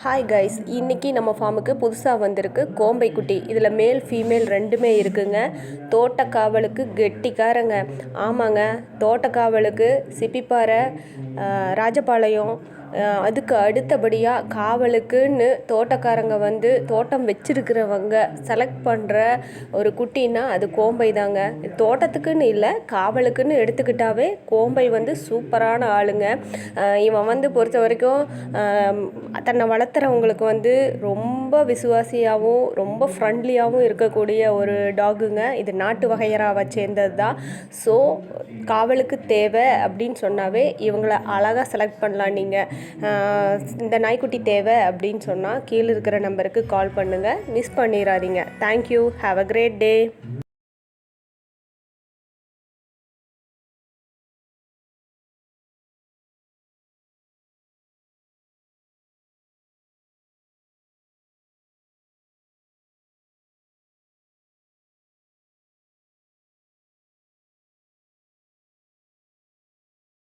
Hi guys, இன்றைக்கி நம்ம ஃபார்முக்கு புதுசாக வந்திருக்கு கோம்பை குட்டி. இதில் மேல் ஃபீமேல் ரெண்டுமே இருக்குங்க. தோட்டக்காவலுக்கு கெட்டிக்காரங்க. ஆமாங்க, தோட்டக்காவலுக்கு சிப்பிப்பாறை, ராஜபாளையம், அதுக்கு அடுத்தபடியாக காவலுக்குன்னு தோட்டக்காரங்க வந்து தோட்டம் வச்சிருக்கிறவங்க செலக்ட் பண்ணுற ஒரு குட்டின்னா அது கோம்பை தாங்க. தோட்டத்துக்குன்னு இல்லை, காவலுக்குன்னு எடுத்துக்கிட்டாவே கோம்பை வந்து சூப்பரான ஆளுங்க. இவன் வந்து பொறுத்த வரைக்கும் தன்னை வளர்த்துறவங்களுக்கு வந்து ரொம்ப விசுவாசியாகவும் ரொம்ப ஃப்ரெண்ட்லியாகவும் இருக்கக்கூடிய ஒரு டாகுங்க. இது நாட்டு வகையறாவை சேர்ந்தது தான். ஸோ காவலுக்கு தேவை அப்படின்னு சொன்னாவே இவங்களை அழகாக செலக்ட் பண்ணலாம். நீங்கள் இந்த நாய்க்குட்டி தேவை அப்படின்னு சொன்னால் கீழே இருக்கிற நம்பருக்கு கால் பண்ணுங்கள். மிஸ் பண்ணிடாதீங்க. Thank you. Have a great day.